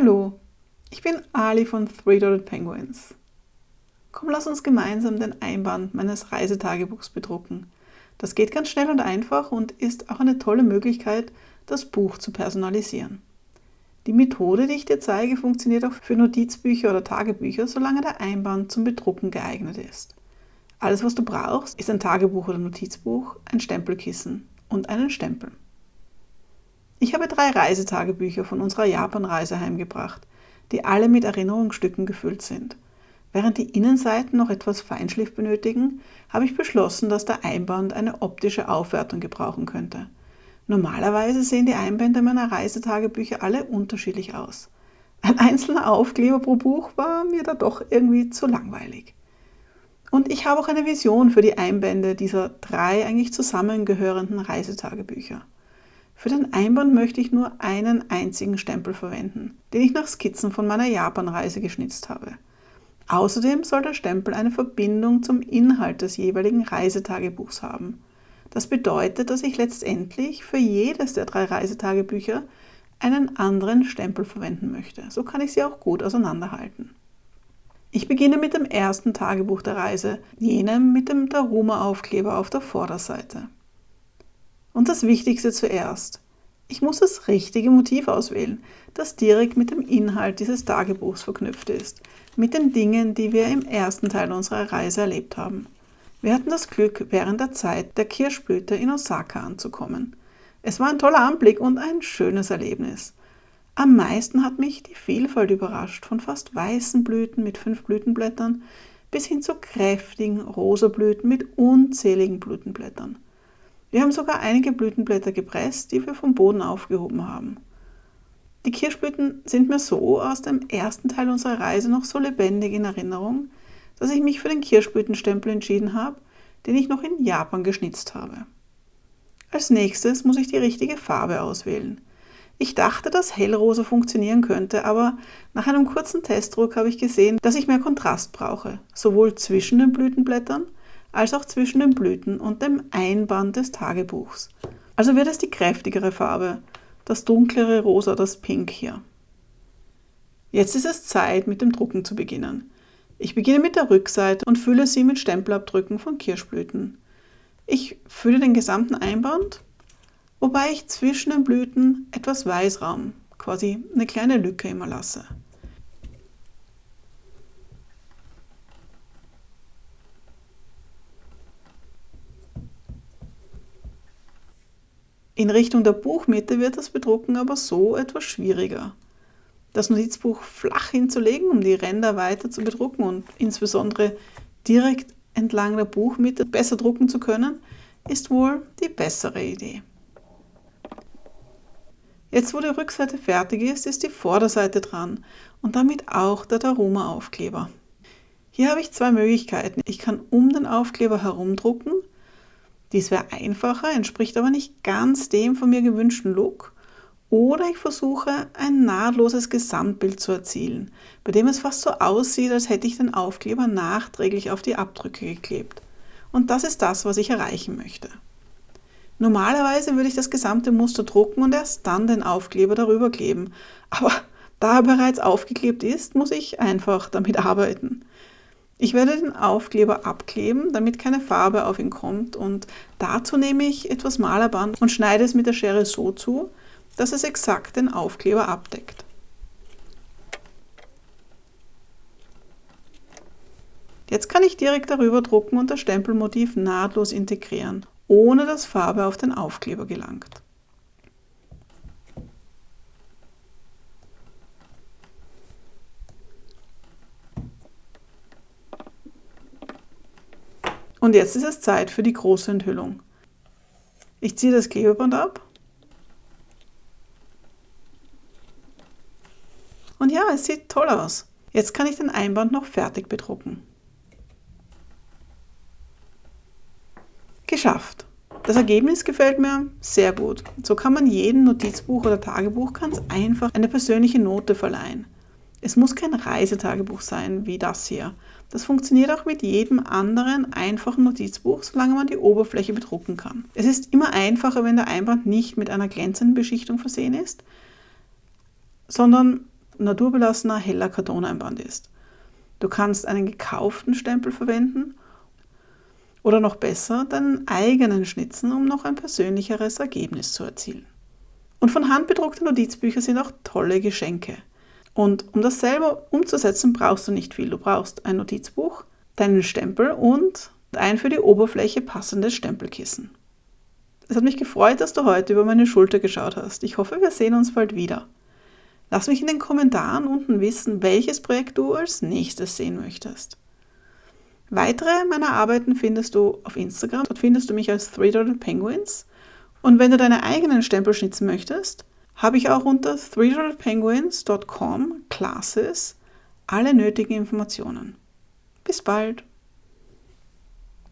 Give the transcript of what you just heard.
Hallo, ich bin Ali von Three-Dotted Penguins. Komm, lass uns gemeinsam den Einband meines Reisetagebuchs bedrucken. Das geht ganz schnell und einfach und ist auch eine tolle Möglichkeit, das Buch zu personalisieren. Die Methode, die ich dir zeige, funktioniert auch für Notizbücher oder Tagebücher, solange der Einband zum Bedrucken geeignet ist. Alles, was du brauchst, ist ein Tagebuch oder Notizbuch, ein Stempelkissen und einen Stempel. Ich habe 3 Reisetagebücher von unserer Japan-Reise heimgebracht, die alle mit Erinnerungsstücken gefüllt sind. Während die Innenseiten noch etwas Feinschliff benötigen, habe ich beschlossen, dass der Einband eine optische Aufwertung gebrauchen könnte. Normalerweise sehen die Einbände meiner Reisetagebücher alle unterschiedlich aus. Ein einzelner Aufkleber pro Buch war mir da doch irgendwie zu langweilig. Und ich habe auch eine Vision für die Einbände dieser 3 eigentlich zusammengehörenden Reisetagebücher. Für den Einband möchte ich nur einen einzigen Stempel verwenden, den ich nach Skizzen von meiner Japan-Reise geschnitzt habe. Außerdem soll der Stempel eine Verbindung zum Inhalt des jeweiligen Reisetagebuchs haben. Das bedeutet, dass ich letztendlich für jedes der 3 Reisetagebücher einen anderen Stempel verwenden möchte. So kann ich sie auch gut auseinanderhalten. Ich beginne mit dem ersten Tagebuch der Reise, jenem mit dem Daruma-Aufkleber auf der Vorderseite. Und das Wichtigste zuerst. Ich muss das richtige Motiv auswählen, das direkt mit dem Inhalt dieses Tagebuchs verknüpft ist, mit den Dingen, die wir im ersten Teil unserer Reise erlebt haben. Wir hatten das Glück, während der Zeit der Kirschblüte in Osaka anzukommen. Es war ein toller Anblick und ein schönes Erlebnis. Am meisten hat mich die Vielfalt überrascht, von fast weißen Blüten mit 5 Blütenblättern bis hin zu kräftigen rosa Blüten mit unzähligen Blütenblättern. Wir haben sogar einige Blütenblätter gepresst, die wir vom Boden aufgehoben haben. Die Kirschblüten sind mir so aus dem ersten Teil unserer Reise noch so lebendig in Erinnerung, dass ich mich für den Kirschblütenstempel entschieden habe, den ich noch in Japan geschnitzt habe. Als nächstes muss ich die richtige Farbe auswählen. Ich dachte, dass hellrosa funktionieren könnte, aber nach einem kurzen Testdruck habe ich gesehen, dass ich mehr Kontrast brauche, sowohl zwischen den Blütenblättern als auch zwischen den Blüten und dem Einband des Tagebuchs. Also wird es die kräftigere Farbe, das dunklere Rosa, das Pink hier. Jetzt ist es Zeit, mit dem Drucken zu beginnen. Ich beginne mit der Rückseite und fülle sie mit Stempelabdrücken von Kirschblüten. Ich fülle den gesamten Einband, wobei ich zwischen den Blüten etwas Weißraum, quasi eine kleine Lücke immer lasse. In Richtung der Buchmitte wird das Bedrucken aber so etwas schwieriger. Das Notizbuch flach hinzulegen, um die Ränder weiter zu bedrucken und insbesondere direkt entlang der Buchmitte besser drucken zu können, ist wohl die bessere Idee. Jetzt, wo die Rückseite fertig ist die Vorderseite dran und damit auch der Daruma-Aufkleber. Hier habe ich 2 Möglichkeiten. Ich kann um den Aufkleber herumdrucken. Dies wäre einfacher, entspricht aber nicht ganz dem von mir gewünschten Look. Oder ich versuche, ein nahtloses Gesamtbild zu erzielen, bei dem es fast so aussieht, als hätte ich den Aufkleber nachträglich auf die Abdrücke geklebt. Und das ist das, was ich erreichen möchte. Normalerweise würde ich das gesamte Muster drucken und erst dann den Aufkleber darüber kleben. Aber da er bereits aufgeklebt ist, muss ich einfach damit arbeiten. Ich werde den Aufkleber abkleben, damit keine Farbe auf ihn kommt, und dazu nehme ich etwas Malerband und schneide es mit der Schere so zu, dass es exakt den Aufkleber abdeckt. Jetzt kann ich direkt darüber drucken und das Stempelmotiv nahtlos integrieren, ohne dass Farbe auf den Aufkleber gelangt. Und jetzt ist es Zeit für die große Enthüllung. Ich ziehe das Klebeband ab. Und ja, es sieht toll aus. Jetzt kann ich den Einband noch fertig bedrucken. Geschafft! Das Ergebnis gefällt mir sehr gut. So kann man jedem Notizbuch oder Tagebuch ganz einfach eine persönliche Note verleihen. Es muss kein Reisetagebuch sein wie das hier. Das funktioniert auch mit jedem anderen einfachen Notizbuch, solange man die Oberfläche bedrucken kann. Es ist immer einfacher, wenn der Einband nicht mit einer glänzenden Beschichtung versehen ist, sondern naturbelassener, heller Kartoneinband ist. Du kannst einen gekauften Stempel verwenden oder noch besser deinen eigenen schnitzen, um noch ein persönlicheres Ergebnis zu erzielen. Und von Hand bedruckte Notizbücher sind auch tolle Geschenke. Und um das selber umzusetzen, brauchst du nicht viel. Du brauchst ein Notizbuch, deinen Stempel und ein für die Oberfläche passendes Stempelkissen. Es hat mich gefreut, dass du heute über meine Schulter geschaut hast. Ich hoffe, wir sehen uns bald wieder. Lass mich in den Kommentaren unten wissen, welches Projekt du als nächstes sehen möchtest. Weitere meiner Arbeiten findest du auf Instagram. Dort findest du mich als 3-Dotted Penguins. Und wenn du deine eigenen Stempel schnitzen möchtest, habe ich auch unter 3dottedpenguins.com/classes alle nötigen Informationen. Bis bald!